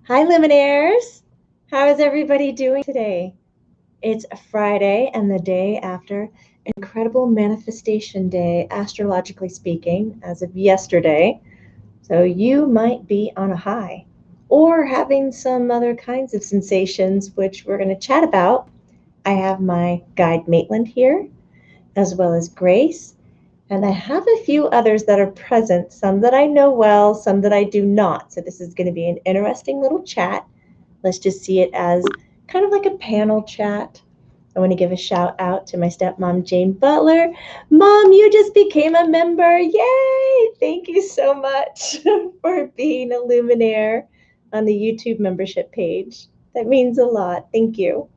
Hi, Luminaires. How is everybody doing today? It's a Friday and the day after Incredible Manifestation Day, astrologically speaking, as of yesterday. So you might be on a high or having some other kinds of sensations, which we're going to chat about. I have my guide Maitland here, as well as Grace. And I have a few others that are present, some that I know well, some that I do not. So this is going to be an interesting little chat. Let's just see it as kind of like a panel chat. I want to give a shout out to my stepmom, Jane Butler. Mom, you just became a member. Yay! Thank you so much for being a Luminaire on the YouTube membership page. That means a lot. Thank you.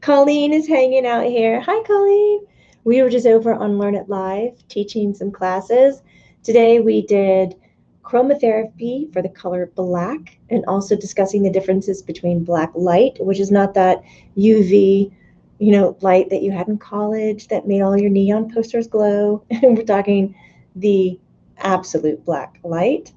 Colleen is hanging out here. Hi, Colleen. We were just over on Learn It Live teaching some classes. Today we did chromotherapy for the color black and also discussing the differences between black light, which is not that UV, light that you had in college that made all your neon posters glow. And we're talking the absolute black light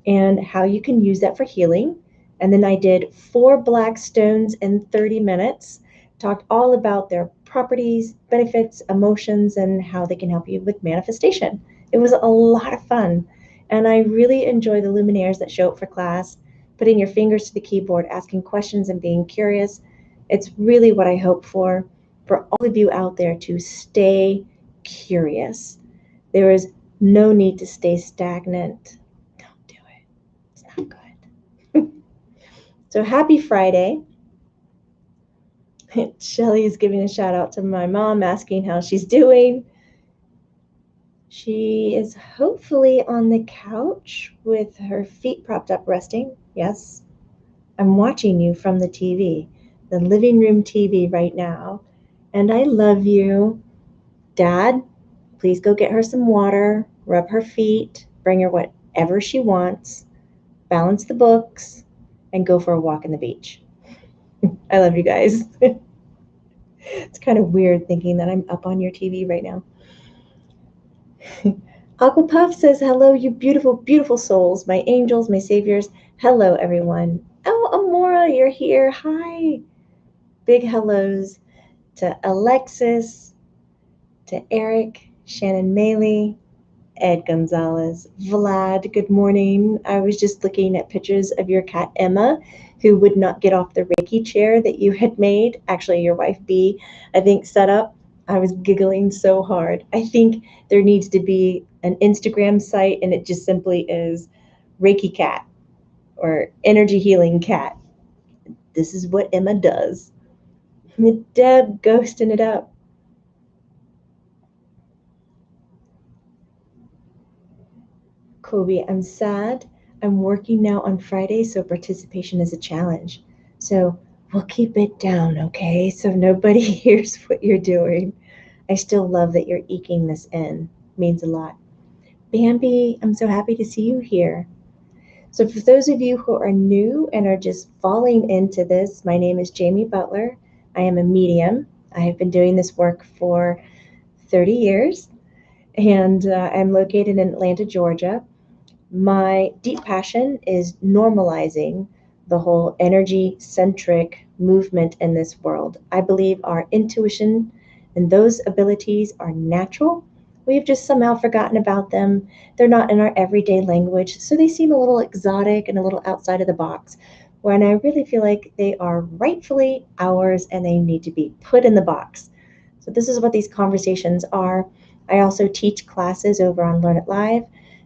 and how you can use that for healing. And then I did 4 black stones in 30 minutes, talked all about their properties, benefits, emotions, and how they can help you with manifestation. It was a lot of fun. And I really enjoy the luminaires that show up for class, putting your fingers to the keyboard, asking questions, and being curious. It's really what I hope for all of you out there to stay curious. There is no need to stay stagnant. Don't do it. It's not good. So happy Friday. Shelly is giving a shout out to my mom, asking how she's doing. She is hopefully on the couch with her feet propped up resting. Yes, I'm watching you from the TV, the living room TV right now. And I love you. Dad, please go get her some water, rub her feet, bring her whatever she wants, balance the books, and go for a walk in the beach. I love you guys. It's kind of weird thinking that I'm up on your TV right now. Aqua Puff says, hello, you beautiful, beautiful souls, my angels, my saviors. Hello, everyone. Oh, Amora, you're here. Hi. Big hellos to Alexis, to Eric, Shannon Maley, Ed Gonzalez, Vlad, good morning. I was just looking at pictures of your cat, Emma, who would not get off the Reiki chair that you had made. Actually, your wife, B, I think, set up. I was giggling so hard. I think there needs to be an Instagram site, and it just simply is Reiki cat or energy healing cat. This is what Emma does. Deb ghosting it up. Kobe, I'm sad. I'm working now on Friday, so participation is a challenge. So we'll keep it down, okay? So nobody hears what you're doing. I still love that you're eking this in. Means a lot. Bambi, I'm so happy to see you here. So for those of you who are new and are just falling into this, my name is Jamie Butler. I am a medium. I have been doing this work for 30 years, and I'm located in Atlanta, Georgia. My deep passion is normalizing the whole energy centric movement in this world. I believe our intuition and those abilities are natural. We've just somehow forgotten about them. They're not in our everyday language, so they seem a little exotic and a little outside of the box. When I really feel like they are rightfully ours and they need to be put in the box. So, this is what these conversations are. I also teach classes over on Learn It Live.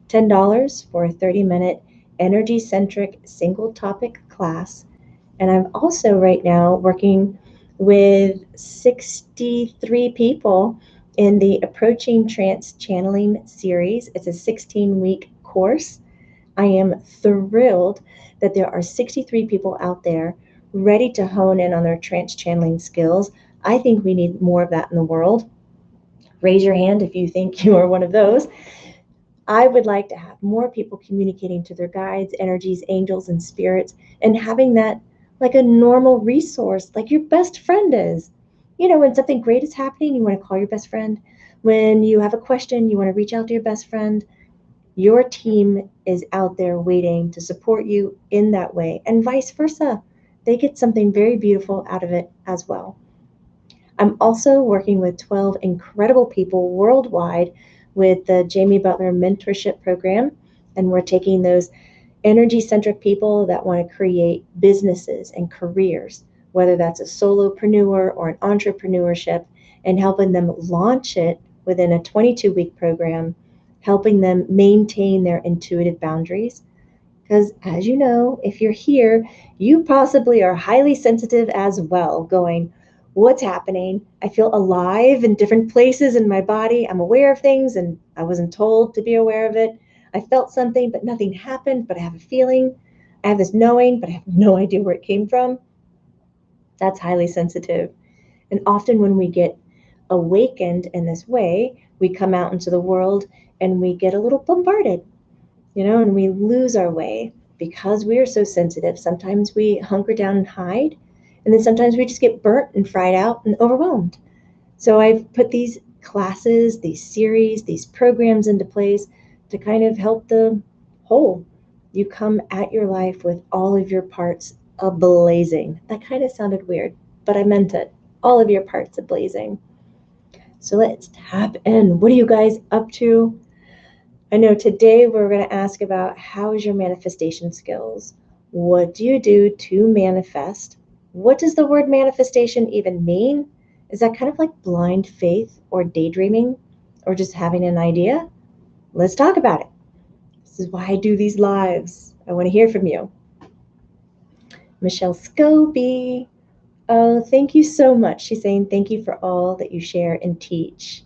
$10 for a 30-minute energy-centric single topic class. And I'm also right now working with 63 people in the Approaching Trance Channeling series. It's a 16-week course. I am thrilled that there are 63 people out there ready to hone in on their trance channeling skills. I think we need more of that in the world. Raise your hand if you think you are one of those. I would like to have more people communicating to their guides, energies, angels, and spirits, and having that like a normal resource, like your best friend is. When something great is happening, you want to call your best friend. When you have a question, you want to reach out to your best friend. Your team is out there waiting to support you in that way, and vice versa. They get something very beautiful out of it as well. I'm also working with 12 incredible people worldwide with the Jamie Butler Mentorship Program, and we're taking those energy centric people that want to create businesses and careers, whether that's a solopreneur or an entrepreneurship, and helping them launch it within a 22-week program, helping them maintain their intuitive boundaries. Because as you know, if you're here, you possibly are highly sensitive as well, going, what's happening? I feel alive in different places in my body. I'm aware of things and I wasn't told to be aware of it. I felt something, but nothing happened, but I have a feeling. I have this knowing, but I have no idea where it came from. That's highly sensitive. And often when we get awakened in this way, we come out into the world and we get a little bombarded, and we lose our way because we are so sensitive. Sometimes we hunker down and hide, and then sometimes we just get burnt and fried out and overwhelmed. So I've put these classes, these series, these programs into place to kind of help the whole. You come at your life with all of your parts ablazing. That kind of sounded weird, but I meant it. All of your parts ablazing. So let's tap in. What are you guys up to? I know today we're going to ask about how is your manifestation skills? What do you do to manifest? What does the word manifestation even mean? Is that kind of like blind faith or daydreaming or just having an idea? Let's talk about it. This is why I do these lives. I want to hear from you. Michelle Scobie. Oh, thank you so much. She's saying thank you for all that you share and teach.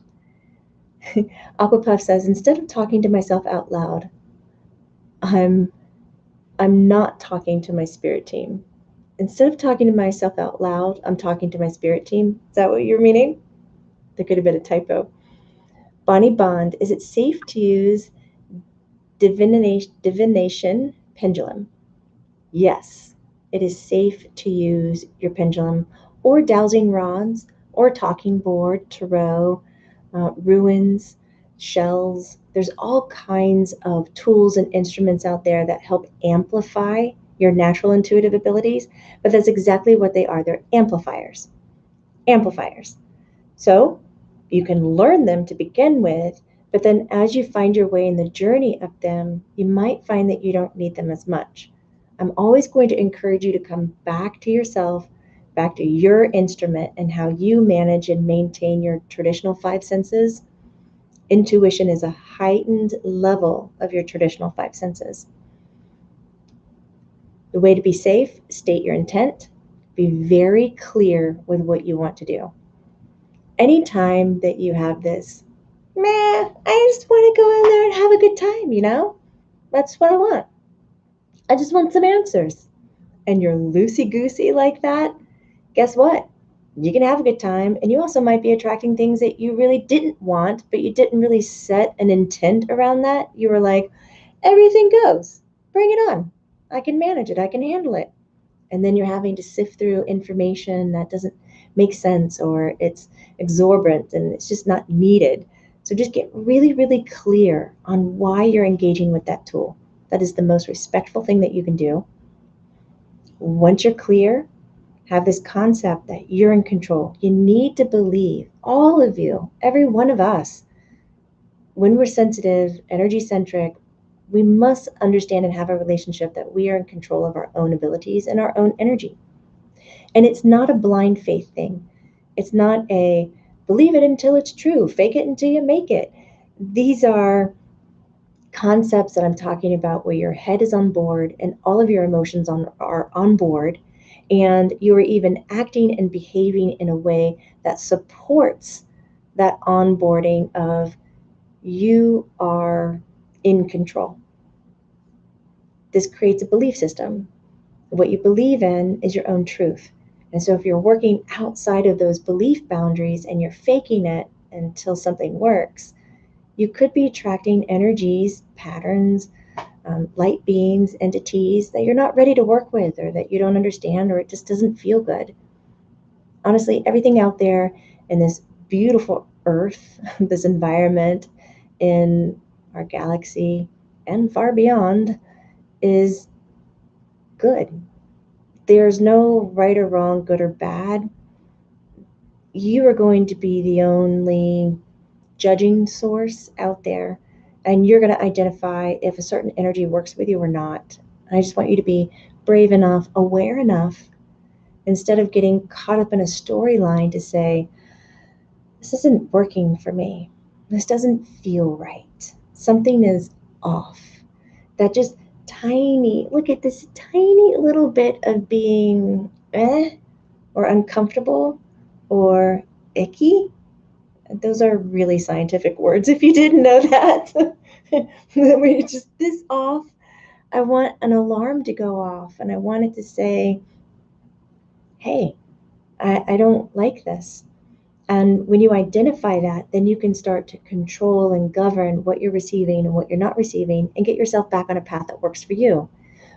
Aquapuff says, instead of talking to myself out loud, I'm not talking to my spirit team. Instead of talking to myself out loud, I'm talking to my spirit team. Is that what you're meaning? There could have been a typo. Bonnie Bond, is it safe to use divination pendulum? Yes, it is safe to use your pendulum or dowsing rods or talking board, tarot, ruins, shells. There's all kinds of tools and instruments out there that help amplify your natural intuitive abilities, but that's exactly what they are. They're amplifiers. Amplifiers. So you can learn them to begin with, but then as you find your way in the journey of them, you might find that you don't need them as much. I'm always going to encourage you to come back to yourself, back to your instrument and how you manage and maintain your traditional five senses. Intuition is a heightened level of your traditional five senses. The way to be safe, state your intent, be very clear with what you want to do. Anytime that you have this, I just want to go in there and have a good time, that's what I want. I just want some answers. And you're loosey-goosey like that, guess what? You can have a good time, and you also might be attracting things that you really didn't want, but you didn't really set an intent around that. You were like, everything goes. Bring it on. I can manage it. I can handle it. And then you're having to sift through information that doesn't make sense or it's exorbitant and it's just not needed. So just get really, really clear on why you're engaging with that tool. That is the most respectful thing that you can do. Once you're clear, have this concept that you're in control. You need to believe, all of you, every one of us, when we're sensitive, energy centric, we must understand and have a relationship that we are in control of our own abilities and our own energy. And it's not a blind faith thing. It's not a believe it until it's true, fake it until you make it. These are concepts that I'm talking about where your head is on board and all of your emotions are on board, and you are even acting and behaving in a way that supports that onboarding of you are in control. This creates a belief system. What you believe in is your own truth. And so if you're working outside of those belief boundaries and you're faking it until something works, you could be attracting energies, patterns, light beings, entities that you're not ready to work with or that you don't understand or it just doesn't feel good. Honestly, everything out there in this beautiful earth, this environment in our galaxy, and far beyond is good. There's no right or wrong, good or bad. You are going to be the only judging source out there, and you're going to identify if a certain energy works with you or not. And I just want you to be brave enough, aware enough, instead of getting caught up in a storyline to say, this isn't working for me. This doesn't feel right. Something is off. That just tiny, look at this tiny little bit of being or uncomfortable or icky. Those are really scientific words if you didn't know that. We're just this off. I want an alarm to go off, and I want it to say, hey, I don't like this. And when you identify that, then you can start to control and govern what you're receiving and what you're not receiving and get yourself back on a path that works for you.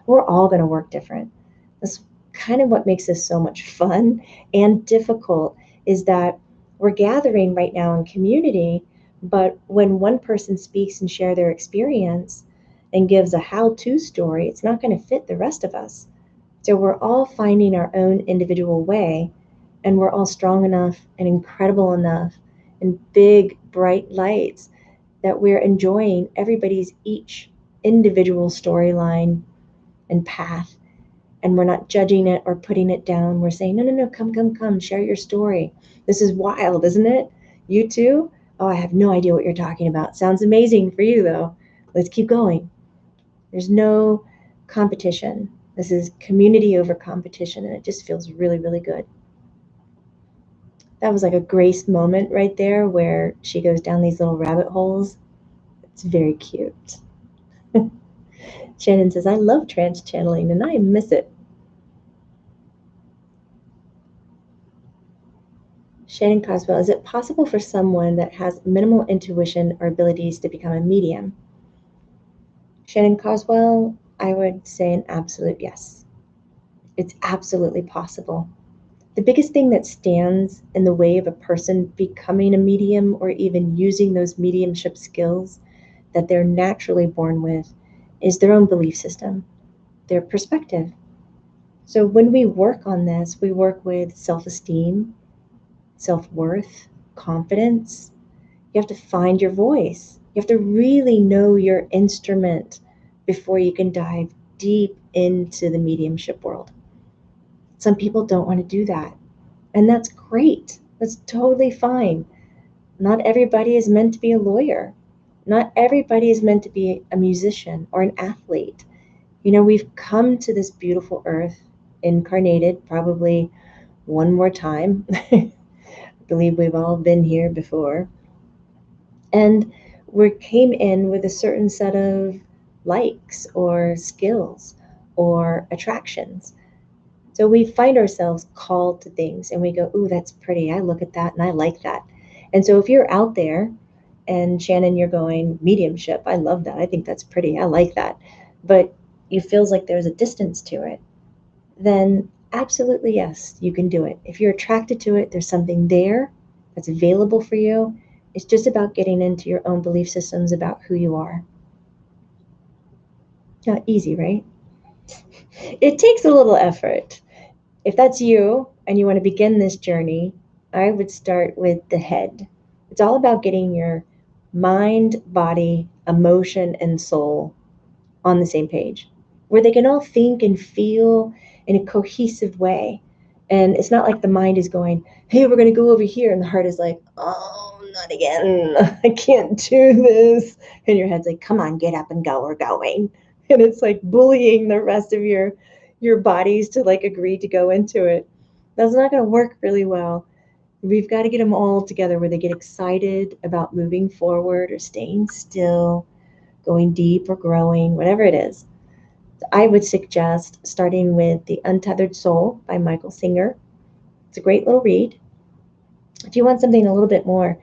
We're all going to work different. That's kind of what makes this so much fun and difficult, is that we're gathering right now in community, but when one person speaks and share their experience and gives a how-to story, it's not going to fit the rest of us. So we're all finding our own individual way, and we're all strong enough and incredible enough and big, bright lights that we're enjoying everybody's each individual storyline and path. And we're not judging it or putting it down. We're saying, no, no, no, come, share your story. This is wild, isn't it? You too? Oh, I have no idea what you're talking about. Sounds amazing for you, though. Let's keep going. There's no competition. This is community over competition, and it just feels really, really good. That was like a Grace moment right there where she goes down these little rabbit holes. It's very cute. Shannon says, I love trance channeling and I miss it. Shannon Coswell, is it possible for someone that has minimal intuition or abilities to become a medium? Shannon Coswell, I would say an absolute yes. It's absolutely possible. The biggest thing that stands in the way of a person becoming a medium or even using those mediumship skills that they're naturally born with is their own belief system, their perspective. So when we work on this, we work with self-esteem, self-worth, confidence. You have to find your voice. You have to really know your instrument before you can dive deep into the mediumship world. Some people don't want to do that, and that's great. That's totally fine. Not everybody is meant to be a lawyer. Not everybody is meant to be a musician or an athlete. You know, we've come to this beautiful earth, incarnated probably one more time. I believe we've all been here before. And we came in with a certain set of likes or skills or attractions. So we find ourselves called to things and we go, ooh, that's pretty. I look at that and I like that. And so if you're out there and Shannon, you're going mediumship, I love that. I think that's pretty. I like that. But it feels like there's a distance to it, then absolutely yes, you can do it. If you're attracted to it, there's something there that's available for you. It's just about getting into your own belief systems about who you are. Not easy, right? It takes a little effort. If that's you and you want to begin this journey, I would start with the head. It's all about getting your mind, body, emotion, and soul on the same page, where they can all think and feel in a cohesive way. And it's not like the mind is going, hey, we're going to go over here. And the heart is like, oh, not again. I can't do this. And your head's like, come on, get up and go. We're going. And it's like bullying the rest of your bodies to like agree to go into it. That's not going to work really well. We've got to get them all together where they get excited about moving forward or staying still, going deep or growing, whatever it is. I would suggest starting with The Untethered Soul by Michael Singer. It's a great little read. If you want something a little bit more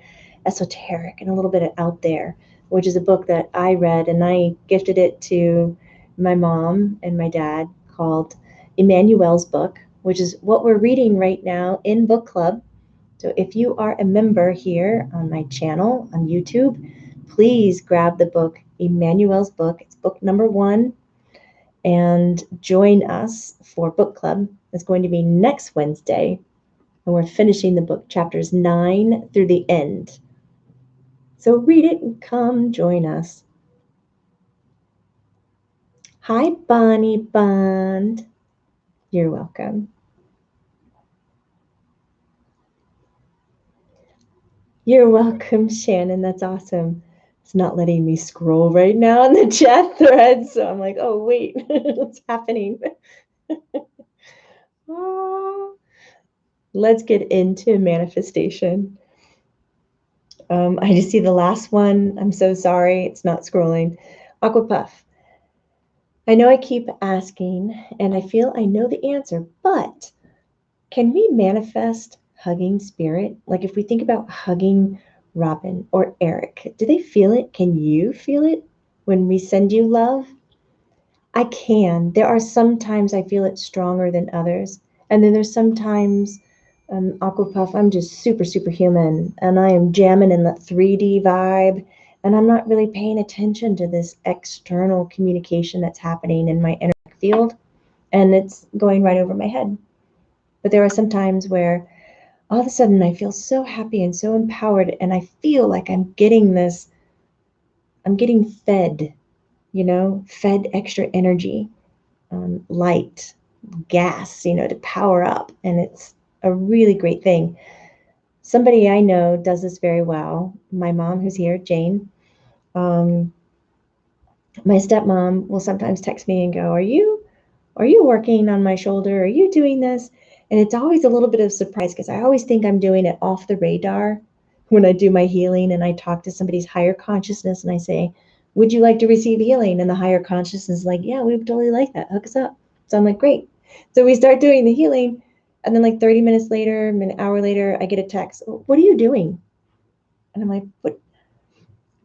esoteric and a little bit out there, which is a book that I read and I gifted it to my mom and my dad, called Emmanuel's Book, which is what we're reading right now in book club. So if you are a member here on my channel on YouTube, please grab the book Emmanuel's book. It's book number 1. And join us for book club. It's going to be next Wednesday. And we're finishing the book, chapters 9 through the end. So read it and come join us. Hi, Bonnie Bond. You're welcome. You're welcome, Shannon. That's awesome. It's not letting me scroll right now in the chat thread. So I'm like, oh, wait, what's happening? Oh, let's get into manifestation. I just see the last one. I'm so sorry. It's not scrolling. Aqua Puff. I know I keep asking and I feel I know the answer, but can we manifest hugging spirit? Like if we think about hugging Robin or Eric, do they feel it? Can you feel it when we send you love? I can. There are some times I feel it stronger than others. And then there's sometimes, Aqua Puff, I'm just super, super human. And I am jamming in the 3D vibe. And I'm not really paying attention to this external communication that's happening in my energetic field. And it's going right over my head. But there are some times where all of a sudden I feel so happy and so empowered. And I feel like I'm getting fed, fed extra energy, light, gas, to power up. And it's a really great thing. Somebody I know does this very well. My mom, who's here, Jane. My stepmom will sometimes text me and go, Are you working on my shoulder? Are you doing this? And it's always a little bit of surprise because I always think I'm doing it off the radar when I do my healing and I talk to somebody's higher consciousness and I say, would you like to receive healing? And the higher consciousness is like, yeah, we would totally like that. Hook us up. So I'm like, great. So we start doing the healing. And then like 30 minutes later, an hour later, I get a text. What are you doing? And I'm like, what?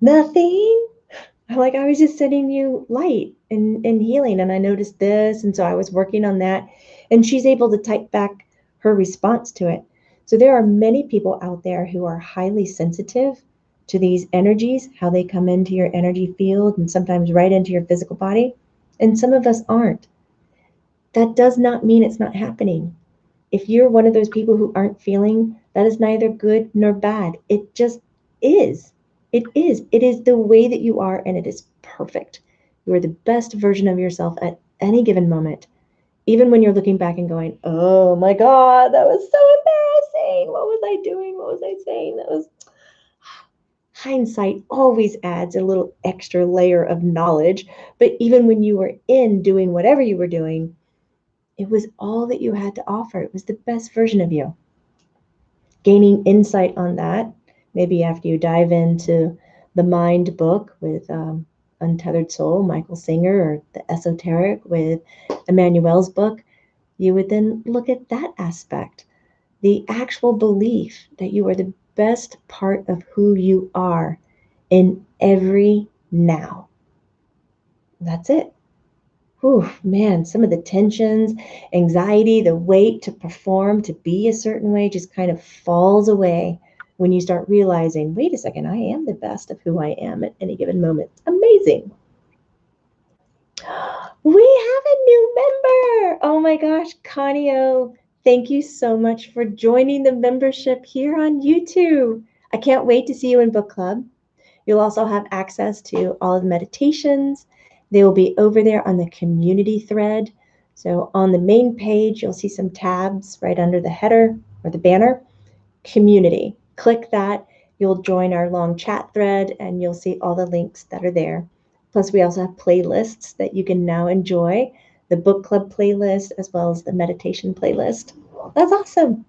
Nothing. I'm like, I was just sending you light and healing. And I noticed this. And so I was working on that. And she's able to type back her response to it. So there are many people out there who are highly sensitive to these energies, how they come into your energy field and sometimes right into your physical body. And some of us aren't. That does not mean it's not happening. If you're one of those people who aren't feeling, that is neither good nor bad. It just is. It is. It is the way that you are, and it is perfect. You are the best version of yourself at any given moment, even when you're looking back and going, oh my God, that was so embarrassing. What was I doing? What was I saying? That was hindsight always adds a little extra layer of knowledge. But even when you were in doing whatever you were doing, it was all that you had to offer. It was the best version of you. Gaining insight on that, maybe after you dive into the Mind book with Untethered Soul, Michael Singer, or the Esoteric with Emmanuel's book, you would then look at that aspect, the actual belief that you are the best part of who you are in every now. That's it. Whew, man, some of the tensions, anxiety, the weight to perform, to be a certain way just kind of falls away when you start realizing, wait a second, I am the best of who I am at any given moment. Amazing. We have a new member. Oh my gosh, Connie-O, thank you so much for joining the membership here on YouTube. I can't wait to see you in book club. You'll also have access to all of the meditations. They will be over there on the community thread. So on the main page, you'll see some tabs right under the header or the banner, community. Click that. You'll join our long chat thread and you'll see all the links that are there. Plus, we also have playlists that you can now enjoy, the book club playlist as well as the meditation playlist. That's awesome.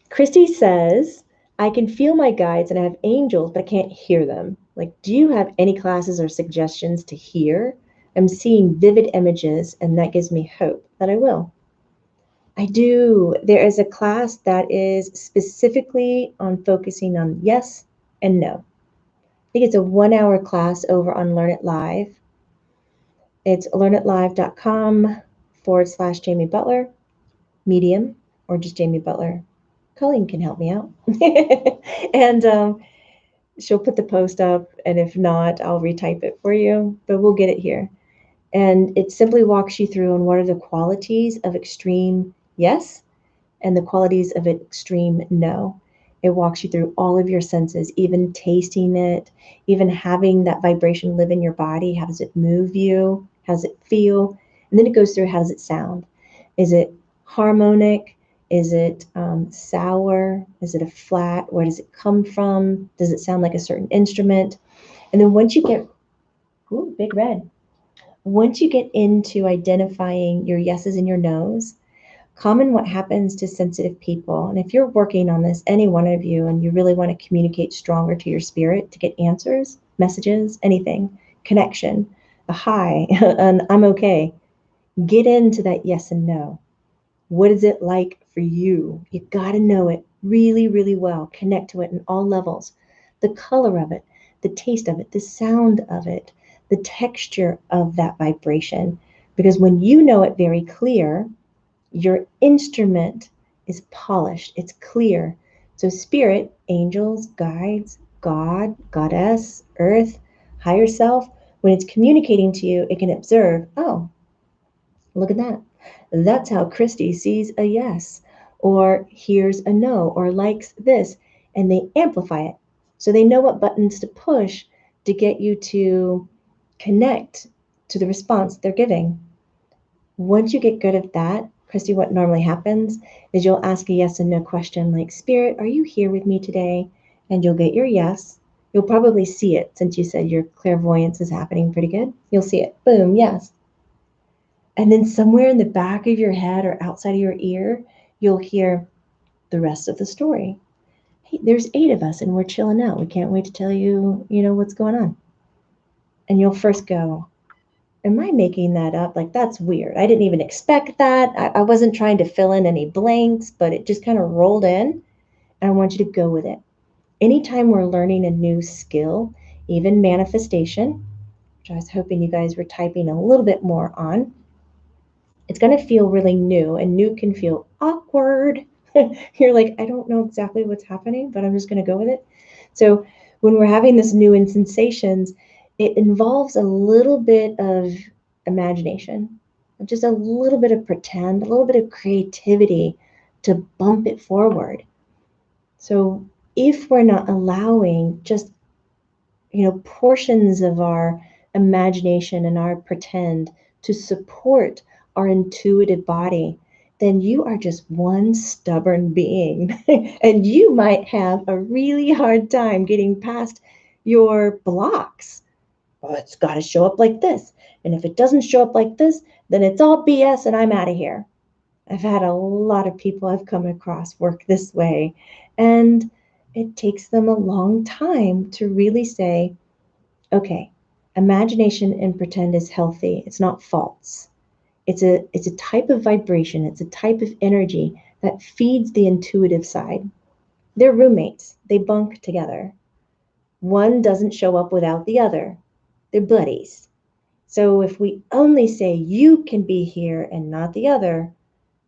Christy says, I can feel my guides and I have angels, but I can't hear them. Like, do you have any classes or suggestions to hear? I'm seeing vivid images, and that gives me hope that I will. I do. There is a class that is specifically on focusing on yes and no. I think it's a 1-hour class over on Learn It Live. It's learnitlive.com/Jamie Butler, Medium, or just Jamie Butler. Colleen can help me out. And She'll put the post up, and if not, I'll retype it for you, but we'll get it here. And it simply walks you through on what are the qualities of extreme yes and the qualities of extreme no. It walks you through all of your senses, even tasting it, even having that vibration live in your body. How does it move you? How does it feel? And then it goes through, how does it sound? Is it harmonic? Is it sour? Is it a flat? Where does it come from? Does it sound like a certain instrument? And then once you get, ooh, big red. Once you get into identifying your yeses and your nos, common what happens to sensitive people, and if you're working on this, any one of you, and you really want to communicate stronger to your spirit to get answers, messages, anything, connection, a hi, and I'm okay, get into that yes and no. What is it like for you? You got to know it really, really well. Connect to it in all levels. The color of it, the taste of it, the sound of it, the texture of that vibration. Because when you know it very clear, your instrument is polished, it's clear. So, spirit, angels, guides, God, goddess, earth, higher self, when it's communicating to you, it can observe, oh, look at that. That's how Christy sees a yes, or hears a no, or likes this, and they amplify it. So they know what buttons to push to get you to connect to the response they're giving. Once you get good at that, Christy, what normally happens is you'll ask a yes and no question like, Spirit, are you here with me today? And you'll get your yes. You'll probably see it since you said your clairvoyance is happening pretty good. You'll see it. Boom, yes. And then somewhere in the back of your head or outside of your ear, you'll hear the rest of the story. Hey, there's 8 of us and we're chilling out. We can't wait to tell you, what's going on. And you'll first go, am I making that up? Like, that's weird. I didn't even expect that. I wasn't trying to fill in any blanks, but it just kind of rolled in. And I want you to go with it. Anytime we're learning a new skill, even manifestation, which I was hoping you guys were typing a little bit more on, it's going to feel really new, and new can feel awkward. You're like, I don't know exactly what's happening, but I'm just going to go with it. So when we're having this new in sensations, it involves a little bit of imagination, just a little bit of pretend, a little bit of creativity to bump it forward. So if we're not allowing just, portions of our imagination and our pretend to support our intuitive body, then you are just one stubborn being. And you might have a really hard time getting past your blocks. Well, it's got to show up like this. And if it doesn't show up like this, then it's all BS and I'm out of here. I've had a lot of people I've come across work this way. And it takes them a long time to really say, okay, imagination and pretend is healthy. It's not false. It's a type of vibration. It's a type of energy that feeds the intuitive side. They're roommates. They bunk together. One doesn't show up without the other. They're buddies. So if we only say you can be here and not the other,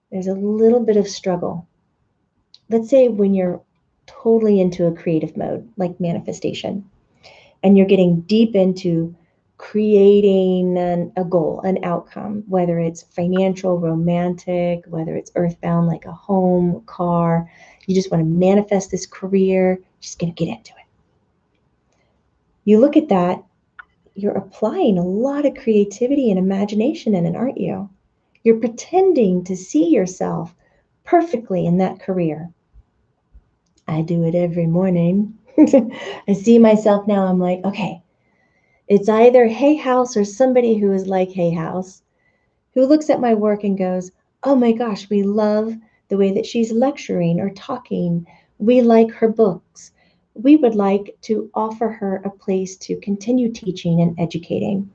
there's a little bit of struggle. Let's say when you're totally into a creative mode, like manifestation, and you're getting deep into creating a goal, an outcome, whether it's financial, romantic, whether it's earthbound, like a home, car, you just want to manifest this career, just going to get into it. You look at that, you're applying a lot of creativity and imagination in it, aren't you? You're pretending to see yourself perfectly in that career. I do it every morning. I see myself now, I'm like, okay, it's either Hay House or somebody who is like Hay House, who looks at my work and goes, oh my gosh, we love the way that she's lecturing or talking. We like her books. We would like to offer her a place to continue teaching and educating.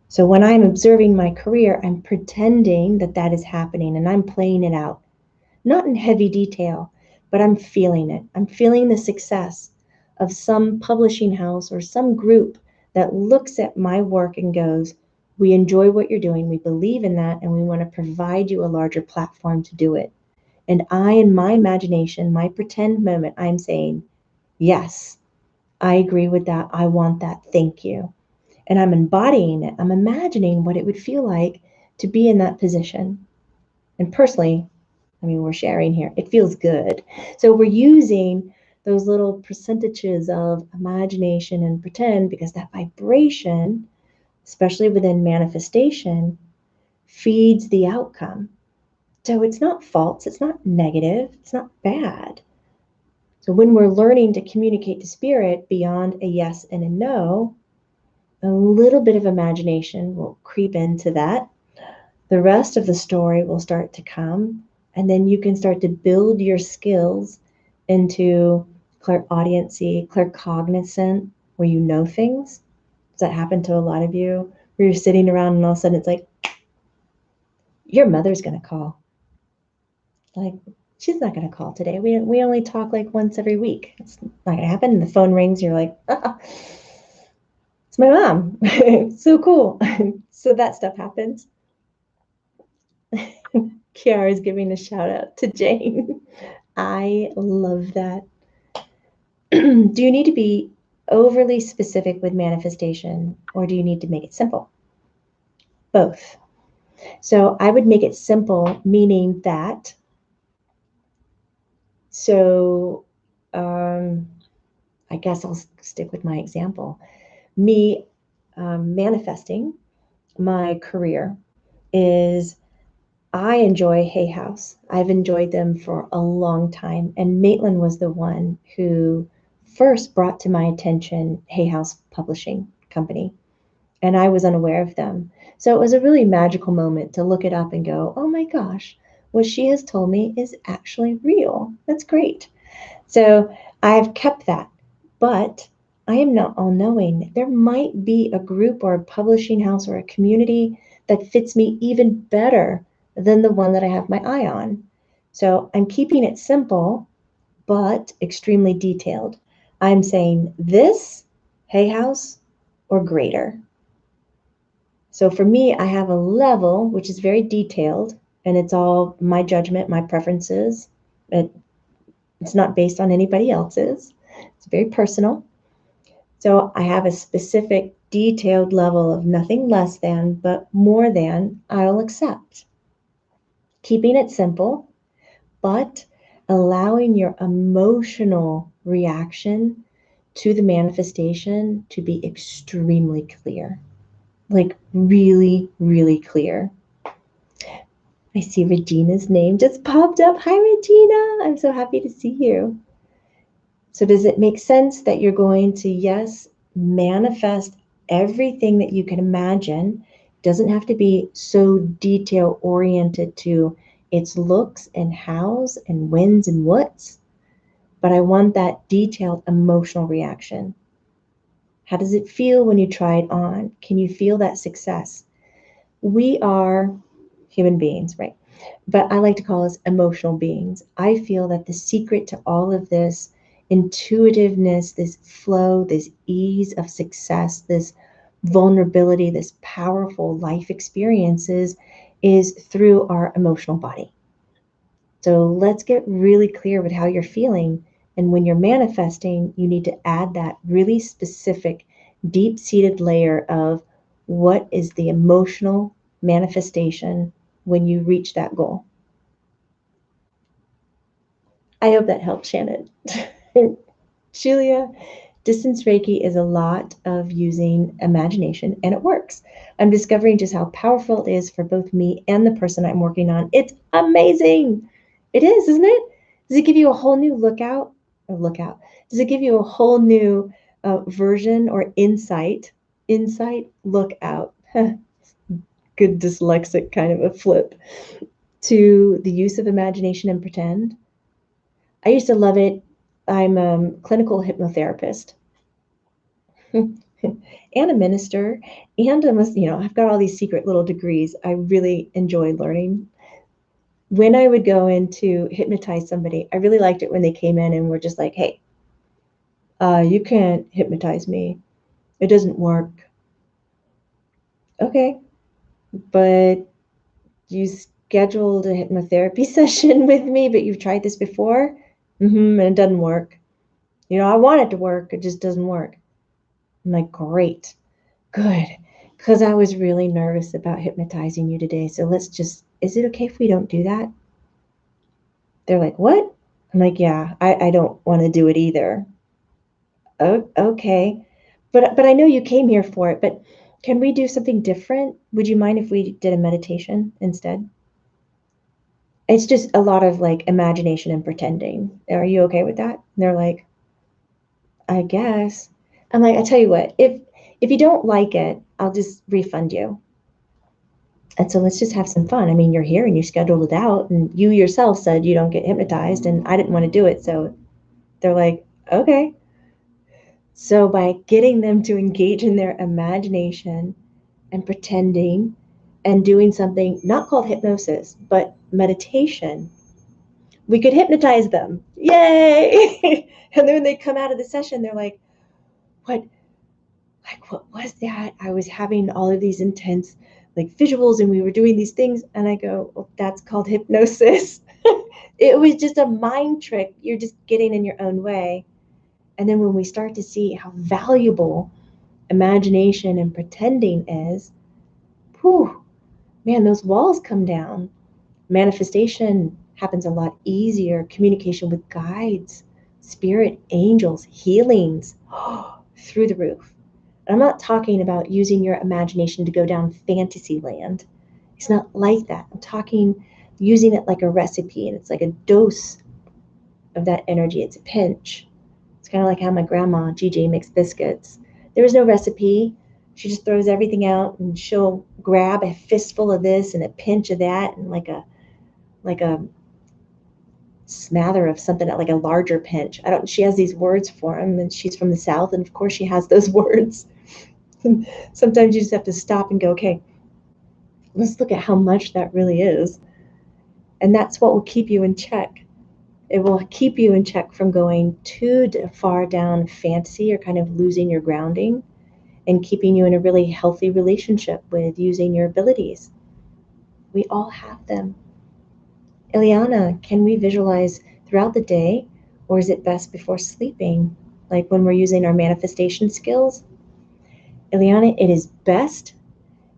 So when I'm observing my career, I'm pretending that that is happening and I'm playing it out. Not in heavy detail, but I'm feeling it. I'm feeling the success of some publishing house or some group that looks at my work and goes, we enjoy what you're doing, we believe in that, and we want to provide you a larger platform to do it. And I, in my imagination, my pretend moment, I'm saying, yes, I agree with that. I want that. Thank you. And I'm embodying it. I'm imagining what it would feel like to be in that position. And personally, I mean, we're sharing here. It feels good. So we're using those little percentages of imagination and pretend because that vibration, especially within manifestation, feeds the outcome. So it's not false, it's not negative, it's not bad. So when we're learning to communicate to spirit beyond a yes and a no, a little bit of imagination will creep into that. The rest of the story will start to come, and then you can start to build your skills into clairaudiency, claircognizant, where you know things. Does that happen to a lot of you? Where you're sitting around and all of a sudden it's like, your mother's going to call. Like, she's not going to call today. We only talk like once every week. It's not going to happen. And the phone rings. You're like, it's my mom. So cool. So that stuff happens. Kiara is giving a shout out to Jane. I love that. Do you need to be overly specific with manifestation, or do you need to make it simple? Both. So I would make it simple, meaning that, so I guess I'll stick with my example. Me manifesting my career is, I enjoy Hay House. I've enjoyed them for a long time. And Maitland was the one who first brought to my attention Hay House Publishing Company. And I was unaware of them. So it was a really magical moment to look it up and go, oh my gosh, what she has told me is actually real. That's great. So I've kept that. But I am not all knowing. There might be a group or a publishing house or a community that fits me even better than the one that I have my eye on. So I'm keeping it simple, but extremely detailed. I'm saying this, Hay House, or greater. So for me, I have a level which is very detailed, and it's all my judgment, my preferences. It's not based on anybody else's. It's very personal. So I have a specific detailed level of nothing less than, but more than I'll accept. Keeping it simple, but allowing your emotional reaction to the manifestation to be extremely clear. Like really, really clear. I see Regina's name just popped up. Hi, Regina. I'm so happy to see you. So does it make sense that you're going to, yes, manifest everything that you can imagine? It doesn't have to be so detail oriented to its looks and hows and whens and whats, but I want that detailed emotional reaction. How does it feel when you try it on? Can you feel that success? We are human beings, right? But I like to call us emotional beings. I feel that the secret to all of this intuitiveness, this flow, this ease of success, this vulnerability, this powerful life experiences is through our emotional body. So let's get really clear with how you're feeling. And when you're manifesting, you need to add that really specific, deep seated layer of what is the emotional manifestation when you reach that goal. I hope that helped, Shannon. Julia, distance Reiki is a lot of using imagination, and it works. I'm discovering just how powerful it is for both me and the person I'm working on. It's amazing. It is, isn't it? Does it give you a whole new lookout? Does it give you a whole new version or insight? Insight, lookout. Good dyslexic kind of a flip to the use of imagination and pretend. I used to love it. I'm a clinical hypnotherapist and a minister, and I've got all these secret little degrees. I really enjoy learning. When I would go in to hypnotize somebody, I really liked it when they came in and were just like, hey, you can't hypnotize me. It doesn't work. Okay, but you scheduled a hypnotherapy session with me, but you've tried this before? And it doesn't work. I want it to work. It just doesn't work. I'm like, great, good. Because I was really nervous about hypnotizing you today. So is it okay if we don't do that? They're like, what? I'm like, yeah, I don't want to do it either. Oh, okay. But I know you came here for it, but can we do something different? Would you mind if we did a meditation instead? It's just a lot of like imagination and pretending. Are you okay with that? And they're like, I guess. I'm like, I tell you what, if you don't like it, I'll just refund you. And so let's just have some fun. I mean, you're here and you scheduled it out, and you yourself said you don't get hypnotized, and I didn't want to do it. So they're like, okay. So by getting them to engage in their imagination and pretending and doing something not called hypnosis, but meditation, we could hypnotize them. Yay! And then when they come out of the session, they're what what was that? I was having all of these intense like visuals and we were doing these things. And I go, oh, that's called hypnosis. It was just a mind trick. You're just getting in your own way. And then when we start to see how valuable imagination and pretending is, whew, man, those walls come down. Manifestation happens a lot easier. Communication with guides, spirit, angels, healings, through the roof. I'm not talking about using your imagination to go down fantasy land. It's not like that. I'm talking using it like a recipe, and it's like a dose of that energy. It's a pinch. It's kind of like how my grandma, Gigi, makes biscuits. There was no recipe. She just throws everything out, and she'll grab a fistful of this and a pinch of that, and like a smather of something, like a larger pinch. I don't. She has these words for them, and she's from the South, and of course she has those words. Sometimes you just have to stop and go, okay, let's look at how much that really is. And that's what will keep you in check. It will keep you in check from going too far down fantasy or kind of losing your grounding, and keeping you in a really healthy relationship with using your abilities. We all have them. Ileana, can we visualize throughout the day, or is it best before sleeping? Like when we're using our manifestation skills? Ileana, it is best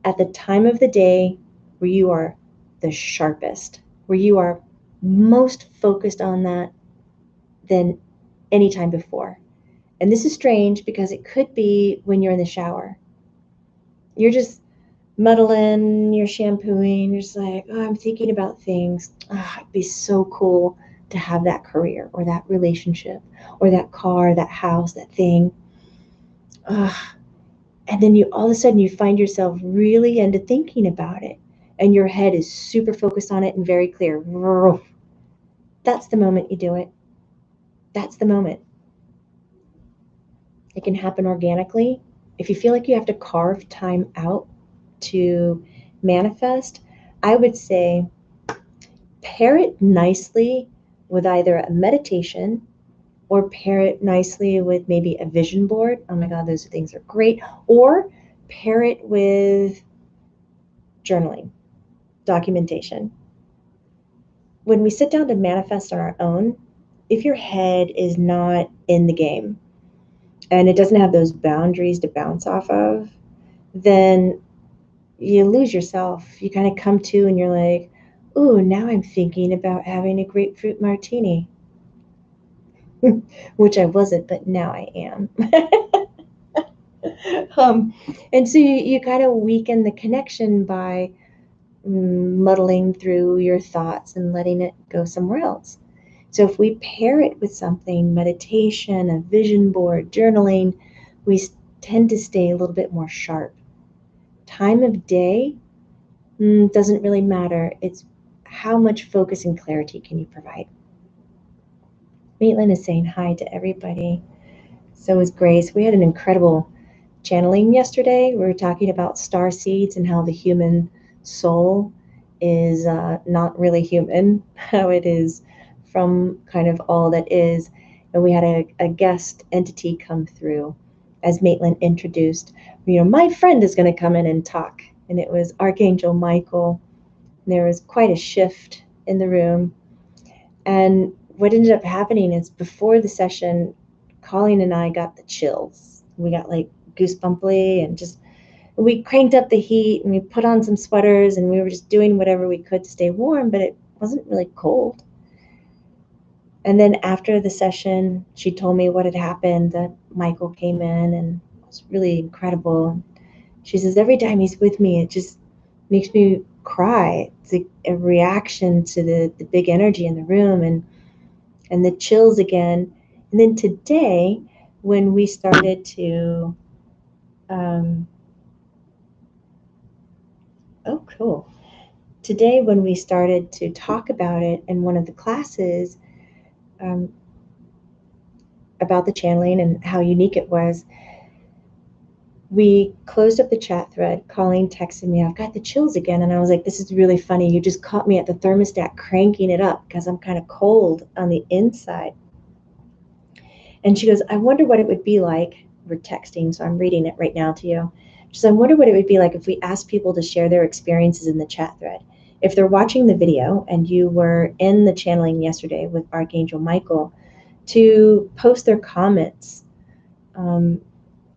at the time of the day where you are the sharpest, where you are most focused on that than any time before. And this is strange because it could be when you're in the shower. You're just muddling, you're shampooing, you're just like, oh, I'm thinking about things. Oh, it'd be so cool to have that career or that relationship or that car, that house, that thing. Oh, and then you all of a sudden you find yourself really into thinking about it, and your head is super focused on it and very clear. That's the moment you do it. That's the moment. It can happen organically. If you feel like you have to carve time out to manifest, I would say pair it nicely with either a meditation or pair it nicely with maybe a vision board. Oh my God, those things are great. Or pair it with journaling, documentation. When we sit down to manifest on our own, if your head is not in the game and it doesn't have those boundaries to bounce off of, then you lose yourself. You kind of come to and you're like, ooh, now I'm thinking about having a grapefruit martini, which I wasn't, but now I am. And so you kind of weaken the connection by muddling through your thoughts and letting it go somewhere else. So if we pair it with something, meditation, a vision board, journaling, we tend to stay a little bit more sharp. Time of day doesn't really matter. It's how much focus and clarity can you provide. Maitland is saying hi to everybody. So is Grace. We had an incredible channeling yesterday. We were talking about star seeds and how the human soul is not really human, how it is from kind of all that is. And we had a guest entity come through as Maitland introduced. My friend is going to come in and talk. And it was Archangel Michael. There was quite a shift in the room. And what ended up happening is before the session, Colleen and I got the chills. We got like goosebumply, and just we cranked up the heat and we put on some sweaters and we were just doing whatever we could to stay warm, but it wasn't really cold. And then after the session, she told me what had happened, that Michael came in, and it was really incredible. She says, every time he's with me, it just makes me cry. It's a reaction to the big energy in the room, and the chills again. And then today, when we started to, oh, cool. Today, when we started to talk about it in one of the classes, um, about the channeling and how unique it was, we closed up the chat thread. Colleen texted me, I've got the chills again. And I was like, this is really funny. You just caught me at the thermostat cranking it up because I'm kind of cold on the inside. And she goes, I wonder what it would be like. We're texting, so I'm reading it right now to you. She says, I wonder what it would be like if we asked people to share their experiences in the chat thread. If they're watching the video and you were in the channeling yesterday with Archangel Michael, to post their comments,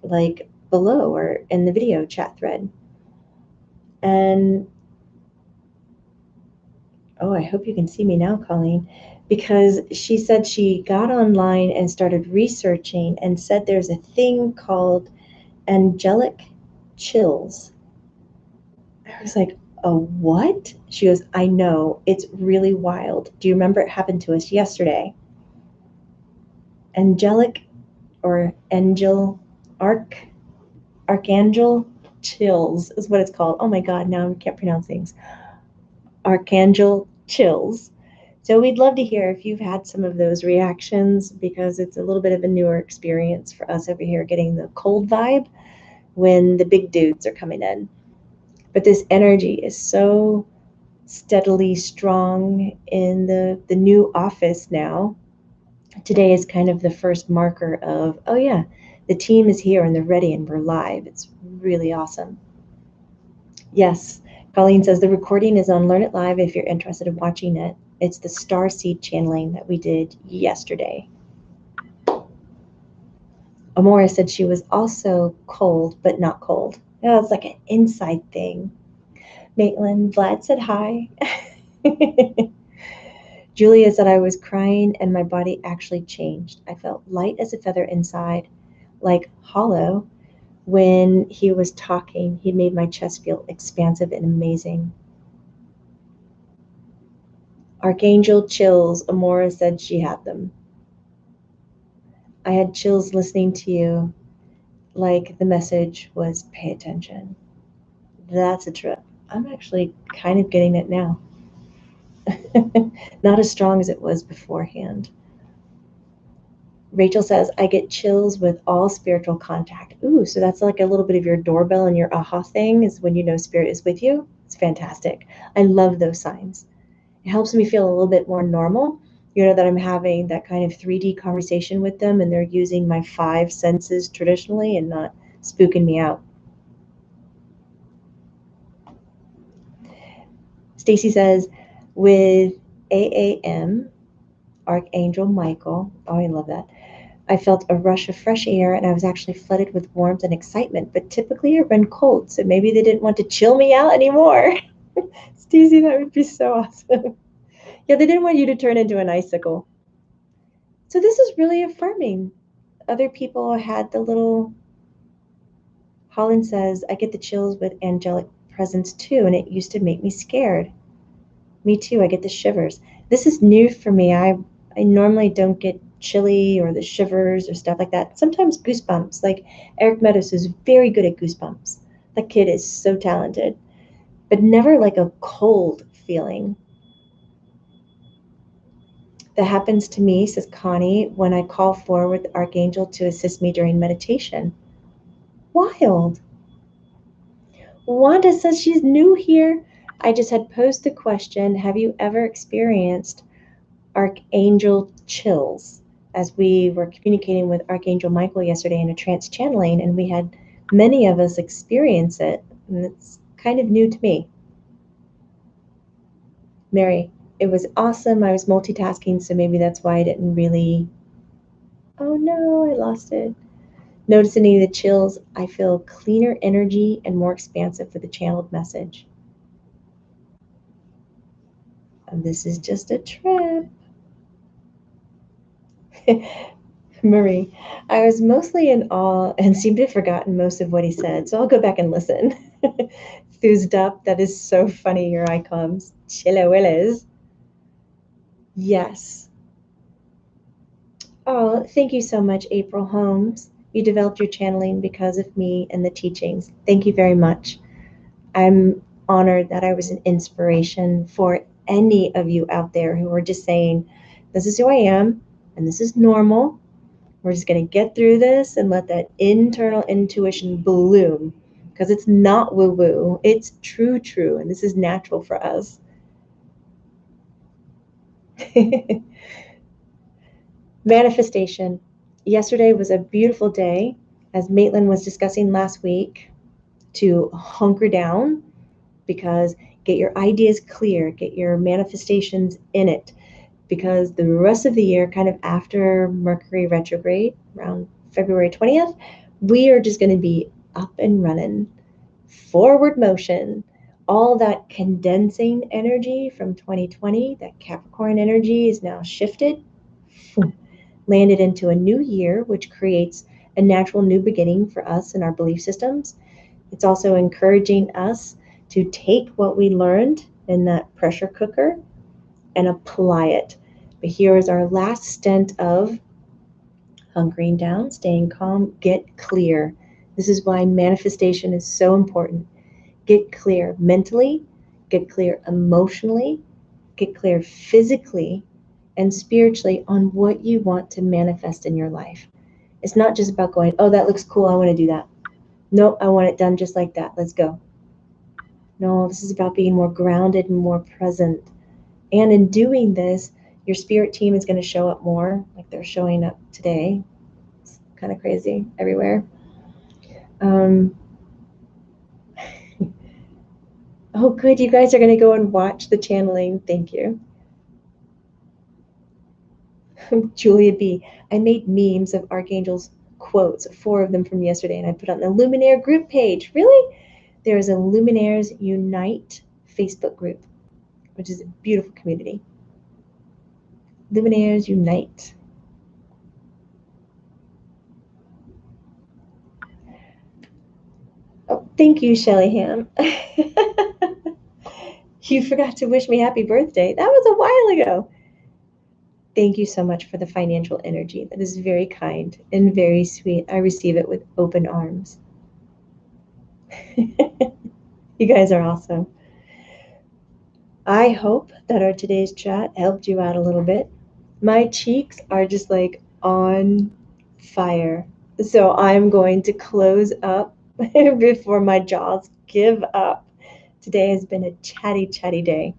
like below or in the video chat thread. And oh, I hope you can see me now, Colleen, because she said she got online and started researching and said there's a thing called angelic chills. I was like, a what? She goes, I know, it's really wild. Do you remember it happened to us yesterday? Angelic or angel, archangel chills is what it's called. Oh my God, now I can't pronounce things. Archangel chills. So we'd love to hear if you've had some of those reactions, because it's a little bit of a newer experience for us over here, getting the cold vibe when the big dudes are coming in. But this energy is so steadily strong in the new office now. Today is kind of the first marker of, oh yeah, the team is here and they're ready and we're live. It's really awesome. Yes, Colleen says the recording is on Learn It Live if you're interested in watching it. It's the star seed channeling that we did yesterday. Amora said she was also cold, but not cold. Yeah, it's like an inside thing. Maitland, Vlad said hi. Julia said I was crying and my body actually changed. I felt light as a feather inside, like hollow. When he was talking, he made my chest feel expansive and amazing. Archangel chills, Amora said she had them. I had chills listening to you, like the message was pay attention. That's a trip. I'm actually kind of getting it now. Not as strong as it was beforehand. Rachel says, I get chills with all spiritual contact. Ooh, so that's like a little bit of your doorbell and your aha thing is when you know spirit is with you. It's fantastic. I love those signs. It helps me feel a little bit more normal. You know, that I'm having that kind of 3D conversation with them and they're using my 5 senses traditionally and not spooking me out. Stacy says, with AAM, Archangel Michael, oh, I love that. I felt a rush of fresh air and I was actually flooded with warmth and excitement, but typically I've been cold, so maybe they didn't want to chill me out anymore. Stacy, that would be so awesome. Yeah, they didn't want you to turn into an icicle. So this is really affirming. Other people had the little, Holland says, I get the chills with angelic presence too, and it used to make me scared. Me too, I get the shivers. This is new for me. I normally don't get chilly or the shivers or stuff like that. Sometimes goosebumps. Like Eric Meadows is very good at goosebumps. That kid is so talented, but never like a cold feeling. That happens to me, says Connie, when I call forward the Archangel to assist me during meditation. Wild. Wanda says she's new here. I just had posed the question, have you ever experienced Archangel chills? As we were communicating with Archangel Michael yesterday in a trance channeling, and we had many of us experience it, and it's kind of new to me. Mary, it was awesome. I was multitasking, so maybe that's why I didn't really Oh no, I lost it. Notice any of the chills, I feel cleaner energy and more expansive for the channeled message. And this is just a trip. Marie, I was mostly in awe and seemed to have forgotten most of what he said, so I'll go back and listen. Thoused up, that is so funny, your icons. Chilawillas. Yes. Oh, thank you so much, April Holmes. You developed your channeling because of me and the teachings. Thank you very much. I'm honored that I was an inspiration for any of you out there who are just saying, this is who I am, and this is normal. We're just going to get through this and let that internal intuition bloom because it's not woo woo, it's true, true, and this is natural for us. Manifestation. Yesterday was a beautiful day, as Maitland was discussing last week, to hunker down because get your ideas clear, get your manifestations in it, because the rest of the year, kind of after Mercury retrograde, around February 20th, we are just going to be up and running, forward motion. All that condensing energy from 2020, that Capricorn energy, is now shifted, landed into a new year, which creates a natural new beginning for us and our belief systems. It's also encouraging us to take what we learned in that pressure cooker and apply it. But here is our last stint of hunkering down, staying calm, get clear. This is why manifestation is so important. Get clear mentally, get clear emotionally, get clear physically and spiritually on what you want to manifest in your life. It's not just about going, oh, that looks cool, I want to do that. No, I want it done just like that. Let's go. No, this is about being more grounded and more present. And in doing this, your spirit team is going to show up more, like they're showing up today. It's kind of crazy everywhere. Oh, good. You guys are going to go and watch the channeling. Thank you. Julia B. I made memes of Archangel's quotes, 4 of them from yesterday, and I put on the Luminaire group page. Really? There is a Luminaires Unite Facebook group, which is a beautiful community. Luminaires Unite. Oh, thank you, Shelly Ham. You forgot to wish me happy birthday. That was a while ago. Thank you so much for the financial energy. That is very kind and very sweet. I receive it with open arms. You guys are awesome. I hope that our today's chat helped you out a little bit. My cheeks are just like on fire. So I'm going to close up before my jaws give up. Today has been a chatty, chatty day.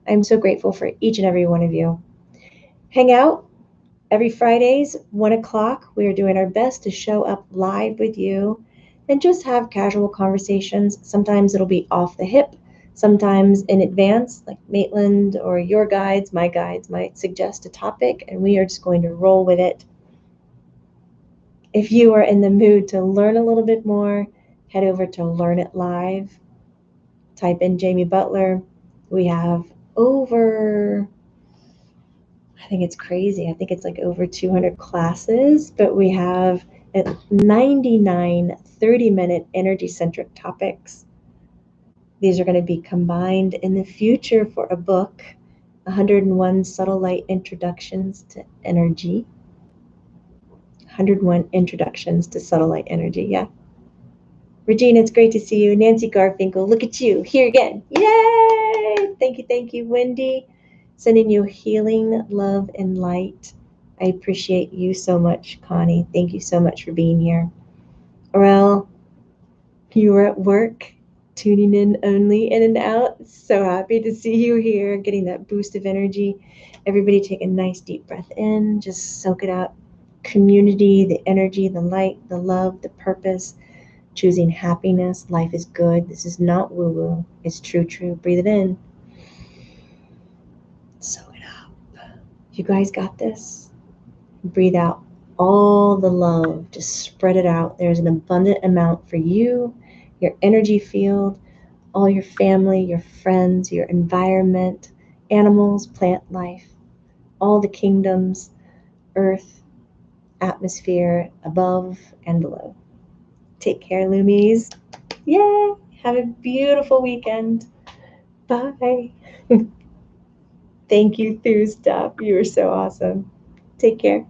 I'm so grateful for each and every one of you. Hang out every Fridays, 1 o'clock. We are doing our best to show up live with you and just have casual conversations. Sometimes it'll be off the hip, sometimes in advance, like Maitland or your guides, my guides might suggest a topic, and we are just going to roll with it. If you are in the mood to learn a little bit more, head over to Learn It Live. Type in Jamie Butler. We have over, I think it's crazy. I think it's like over 200 classes, but we have 99 30-minute energy-centric topics. These are going to be combined in the future for a book, 101 Subtle Light Introductions to Energy. 101 Introductions to Subtle Light Energy, yeah. Regina, it's great to see you. Nancy Garfinkel, look at you, here again. Yay! Thank you, Wendy. Sending you healing, love, and light. I appreciate you so much, Connie. Thank you so much for being here. Orel, you were at work, tuning in only in and out. So happy to see you here, getting that boost of energy. Everybody take a nice deep breath in, just soak it up. Community, the energy, the light, the love, the purpose, choosing happiness. Life is good. This is not woo-woo. It's true, true. Breathe it in. Soak it up. You guys got this. Breathe out. all the love. Just spread it out. There's an abundant amount for you, your energy field, all your family, your friends, your environment, animals, plant life, all the kingdoms, earth, atmosphere, above and below. Take care, Lumies. Yay! Have a beautiful weekend. Bye. Thank you, Through Stuff. You were so awesome. Take care.